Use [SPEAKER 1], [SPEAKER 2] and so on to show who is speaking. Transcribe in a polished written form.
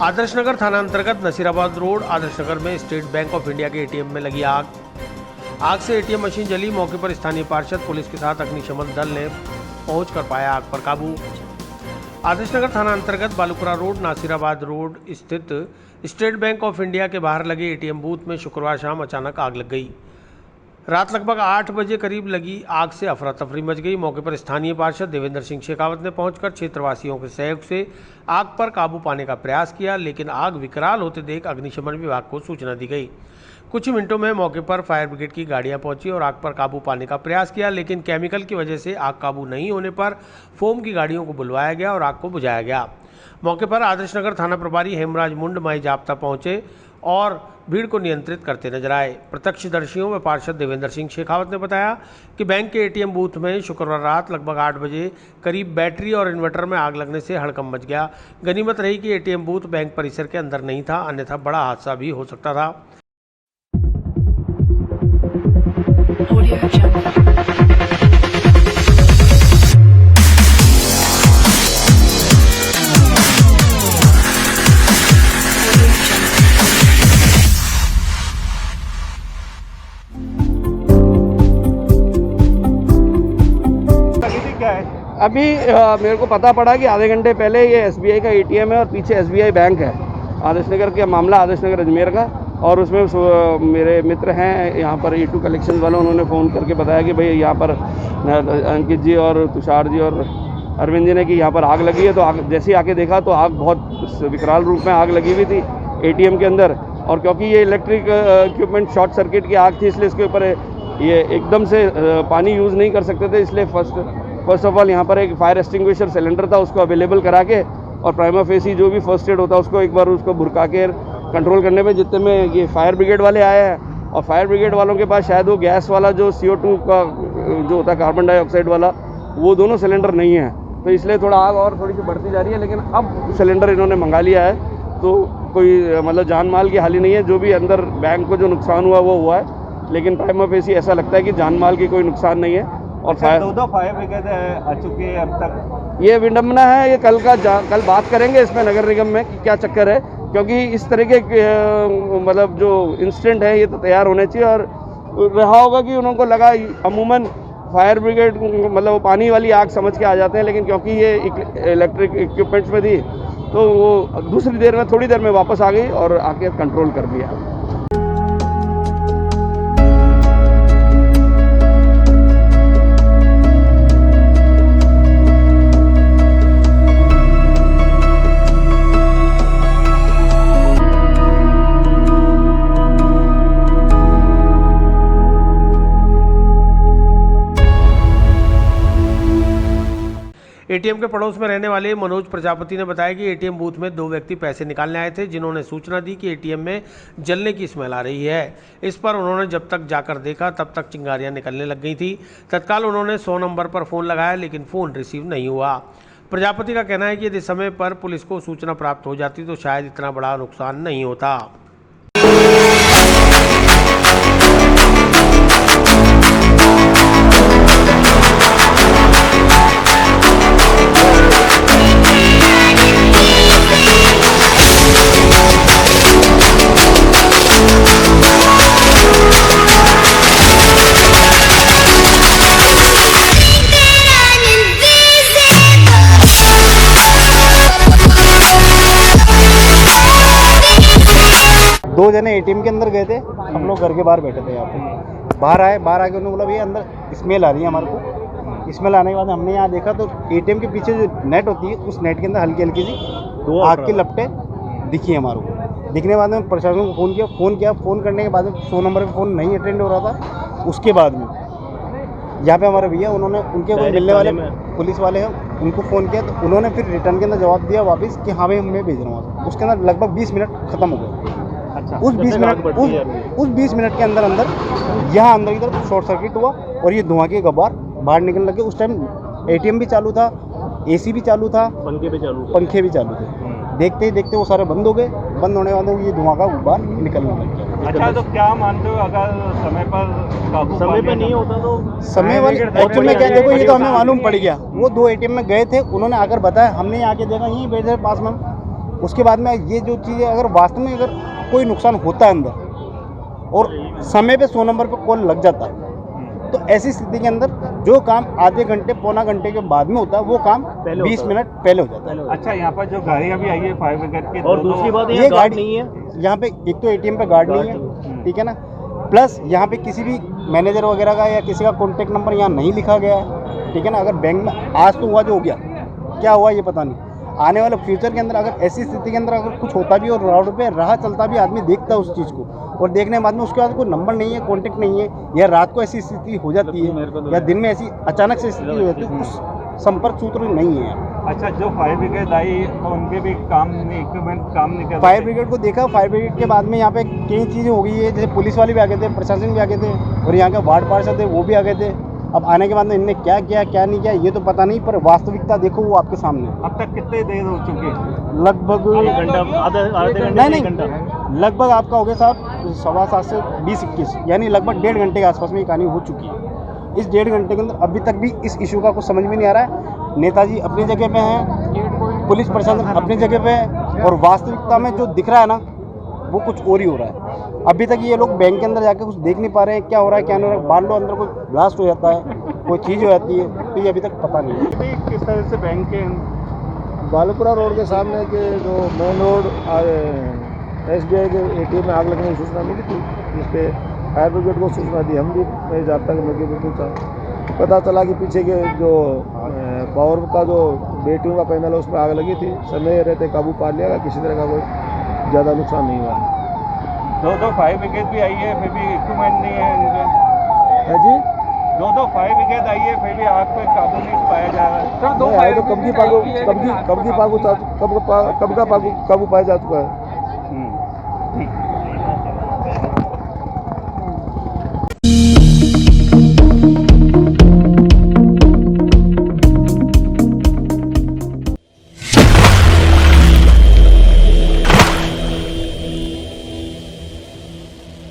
[SPEAKER 1] आदर्श नगर थाना अंतर्गत नसीराबाद रोड आदर्श नगर में स्टेट बैंक ऑफ इंडिया के एटीएम में लगी आग से एटीएम मशीन जली। मौके पर स्थानीय पार्षद पुलिस के साथ अग्निशमन दल ने पहुंचकर पाया आग पर काबू। आदर्श नगर थाना अंतर्गत बालूपुरा रोड नासिराबाद रोड स्थित स्टेट बैंक ऑफ इंडिया के बाहर लगे एटीएम बूथ में शुक्रवार शाम अचानक आग लग गई। रात लगभग 8 बजे करीब लगी आग से अफरा तफरी मच गई। मौके पर स्थानीय पार्षद देवेंद्र सिंह शेखावत ने पहुंचकर क्षेत्रवासियों के सहयोग से आग पर काबू पाने का प्रयास किया, लेकिन आग विकराल होते देख अग्निशमन विभाग को सूचना दी गई। कुछ ही मिनटों में मौके पर फायर ब्रिगेड की गाड़ियां पहुंची और आग पर काबू पाने का प्रयास किया, लेकिन केमिकल की वजह से आग काबू नहीं होने पर फोम की गाड़ियों को बुलवाया गया और आग को बुझाया गया। मौके पर आदर्श नगर थाना प्रभारी हेमराज मुंड माई जाप्ता पहुंचे और भीड़ को नियंत्रित करते नजर आए। प्रत्यक्षदर्शियों में पार्षद देवेंद्र सिंह शेखावत ने बताया कि बैंक के एटीएम बूथ में शुक्रवार रात लगभग 8 बजे करीब बैटरी और इन्वर्टर में आग लगने से हड़कंप मच गया। गनीमत रही कि एटीएम बूथ बैंक परिसर के अंदर नहीं था, अन्यथा बड़ा हादसा भी हो सकता था।
[SPEAKER 2] अभी मेरे को पता पड़ा कि आधे घंटे पहले ये एसबीआई का एटीएम है और पीछे एसबीआई बैंक है। आदर्श नगर का मामला, आदर्श नगर अजमेर का, और उसमें मेरे मित्र हैं यहाँ पर E2 कलेक्शन वाले, उन्होंने फ़ोन करके बताया कि भाई यहाँ पर अंकित जी और तुषार जी और अरविंद जी ने कि यहाँ पर आग लगी है। तो आग जैसे ही आके देखा तो आग बहुत विकराल रूप में आग लगी हुई थी एटीएम के अंदर, और क्योंकि ये इलेक्ट्रिक इक्विपमेंट शॉर्ट सर्किट की आग थी, इसलिए इसके ऊपर ये एकदम से पानी यूज़ नहीं कर सकते थे। इसलिए फर्स्ट ऑफ ऑल यहाँ पर एक फायर एक्सटिंग्विशर सिलेंडर था, उसको अवेलेबल करा के और प्राइमा फेसी जो भी फर्स्ट एड होता है उसको एक बार उसको भुरका के कंट्रोल करने में जितने में ये फायर ब्रिगेड वाले आए हैं, और फायर ब्रिगेड वालों के पास शायद वो गैस वाला जो CO2 का जो होता है कार्बन डाइऑक्साइड वाला, वो दोनों सिलेंडर नहीं है, तो इसलिए थोड़ा आग और थोड़ी सी बढ़ती जा रही है। लेकिन अब सिलेंडर इन्होंने मंगा लिया है, तो कोई मतलब जान माल की हानि नहीं है। जो भी अंदर बैंक को जो नुकसान हुआ वो हुआ है, लेकिन प्राइमा फेसी ऐसा लगता है कि जान माल की कोई नुकसान नहीं है। और
[SPEAKER 3] दो फायर ब्रिगेड आ चुकी है अब तक।
[SPEAKER 2] ये विडम्बना है, ये कल बात करेंगे इसमें नगर निगम में कि क्या चक्कर है, क्योंकि इस तरीके मतलब जो इंसिडेंट है ये तो तैयार होने चाहिए। और रहा होगा कि उनको लगा अमूमन फायर ब्रिगेड मतलब पानी वाली आग समझ के आ जाते हैं, लेकिन क्योंकि ये इलेक्ट्रिक इक्विपमेंट्स में थी तो वो थोड़ी देर में वापस आ गई और आके कंट्रोल कर दिया।
[SPEAKER 1] एटीएम के पड़ोस में रहने वाले मनोज प्रजापति ने बताया कि एटीएम बूथ में 2 व्यक्ति पैसे निकालने आए थे, जिन्होंने सूचना दी कि एटीएम में जलने की स्मेल आ रही है। इस पर उन्होंने जब तक जाकर देखा तब तक चिंगारियां निकलने लग गई थी। तत्काल उन्होंने 100 नंबर पर फ़ोन लगाया, लेकिन फ़ोन रिसीव नहीं हुआ। प्रजापति का कहना है कि यदि समय पर पुलिस को सूचना प्राप्त हो जाती तो शायद इतना बड़ा नुकसान नहीं होता।
[SPEAKER 3] दो जने एटीएम के अंदर गए थे, हम लोग घर के बाहर बैठे थे। यहाँ पे बाहर आके उन्होंने बोला भैया अंदर स्मेल आ रही है हमारे को। स्मेल आने के बाद हमने यहाँ देखा तो एटीएम के पीछे जो नेट होती है उस नेट के अंदर हल्की हल्की सी आग की लपटें दिखी हमारे को। दिखने के बाद में प्रशासन को फ़ोन करने के बाद में 100 नंबर पर फ़ोन नहीं अटेंड हो रहा था। उसके बाद में यहाँ पे हमारे भैया उन्होंने उनके कोई मिलने वाले पुलिस वाले हैं उनको फ़ोन किया, तो उन्होंने फिर रिटर्न के अंदर जवाब दिया वापस कि हाँ भाई मैं भेज रहा हूँ। उसके अंदर लगभग 20 मिनट ख़त्म हो गए। अच्छा,
[SPEAKER 2] उस 20 मिनट के अंदर यहाँ अंदर की तरफ शॉर्ट सर्किट हुआ और ये धुआं के गब्बार बाहर निकलने लगे। उस टाइम एटीएम भी चालू था, AC भी चालू था, पंखे भी चालू थे। देखते ही देखते वो सारे बंद हो गए। बंद होने के बाद ये धुआं का गुब्बार निकलने लग गया।
[SPEAKER 4] अच्छा, तो क्या मानते हो अगर समय पर काबू
[SPEAKER 5] समय पे नहीं होता तो
[SPEAKER 3] समय वाले एक्चुअल में क्या, देखो ये तो हमें मालूम पड़ गया, वो 2 एटीएम में गए थे, उन्होंने आकर बताया, हमने यहाँ आके देखा यहीं बैठे पास में। उसके बाद में ये जो चीज़ है, अगर वास्तव में अगर कोई नुकसान होता है अंदर और समय पे 100 नंबर पे कॉल लग जाता है, तो ऐसी स्थिति के अंदर जो काम आधे घंटे पौना घंटे के बाद में होता है, वो काम 20 मिनट पहले हो जाता है।
[SPEAKER 4] अच्छा, यहाँ पर जो गाड़ियाँ भी आई है फायर ब्रिगेड की,
[SPEAKER 5] और दूसरी बात
[SPEAKER 3] ये
[SPEAKER 5] ये गार्ड
[SPEAKER 3] गाड़ी
[SPEAKER 5] नहीं है।
[SPEAKER 3] यहाँ पे एक तो एटीएम पे गार्ड नहीं है, ठीक है ना, प्लस यहाँ पे किसी भी मैनेजर वगैरह का या किसी का कॉन्टैक्ट नंबर यहाँ नहीं लिखा गया है, ठीक है ना। अगर बैंक में आज तो हुआ जो हो गया, क्या हुआ ये पता नहीं, आने वाले फ्यूचर के अंदर अगर ऐसी स्थिति के अंदर अगर कुछ होता भी और रोड पे राह चलता भी आदमी देखता है उस चीज़ को, और देखने के बाद में उसके बाद कोई नंबर नहीं है, कॉन्टैक्ट नहीं है, या रात को ऐसी स्थिति हो जाती है या दिन में ऐसी अचानक से स्थिति हो जाती है, उस संपर्क सूत्र नहीं है।
[SPEAKER 4] अच्छा, जो फायर ब्रिगेड आई तो उनके भी काम नहीं, इक्विपमेंट काम नहीं कर
[SPEAKER 3] फायर ब्रिगेड को देखा, फायर ब्रिगेड के बाद में यहाँ पे कई चीज़ें हो गई है, जैसे पुलिस वाले भी आ गए थे, प्रशासन भी आ गए थे, और यहाँ के वार्ड पार्षद थे वो भी आ गए थे। अब आने के बाद में इनने क्या किया क्या नहीं किया ये तो पता नहीं, पर वास्तविकता देखो वो आपके सामने है।
[SPEAKER 4] अब तक कितने देर हो चुकी है?
[SPEAKER 3] लगभग
[SPEAKER 5] घंटा आधे घंटे
[SPEAKER 3] नहीं
[SPEAKER 5] एक घंटा
[SPEAKER 3] लगभग आपका हो गया साहब 7:15 से 20-21, यानी लगभग 1.5 घंटे के आसपास में ये कहानी हो चुकी है। इस 1.5 घंटे के अंदर अभी तक भी इस इशू का कुछ समझ में नहीं आ रहा है। नेताजी अपनी जगह पे हैं, पुलिस प्रशासन अपनी जगह पे है, और वास्तविकता में जो दिख रहा है ना वो कुछ और ही हो रहा है। अभी तक ये लोग बैंक के अंदर जाके कुछ देख नहीं पा रहे हैं, क्या हो रहा है क्या नहीं हो रहा है। मान लो अंदर कोई ब्लास्ट हो जाता है, कोई चीज़ हो जाती है, तो ये अभी तक पता नहीं है।
[SPEAKER 4] किस तरह से बैंक के
[SPEAKER 6] बालपुरा रोड के सामने के जो मेन रोड SBI के ATM में आग लगने की सूचना मिली थी, जिस पे फायर ब्रिगेड को सूचना दी, हम भी मेरे जाब्ता के मौके पर पूछा, पता चला कि पीछे के जो पावर का जो बैटरियों का पैनल है उसमें आग लगी थी। समय रहते काबू पा लिया, किसी तरह का कोई ज़्यादा नुकसान नहीं हुआ।
[SPEAKER 4] दो फायर ब्रिगेड भी आई है, फिर भी इक्विपमेंट नहीं है इनके।
[SPEAKER 6] है जी,
[SPEAKER 4] दो फायर ब्रिगेड आई है, फिर भी आग पे काबू नहीं पाया जा रहा है।
[SPEAKER 6] नहीं आए तो कब का काबू पाया जा चुका है।
[SPEAKER 4] ठीक।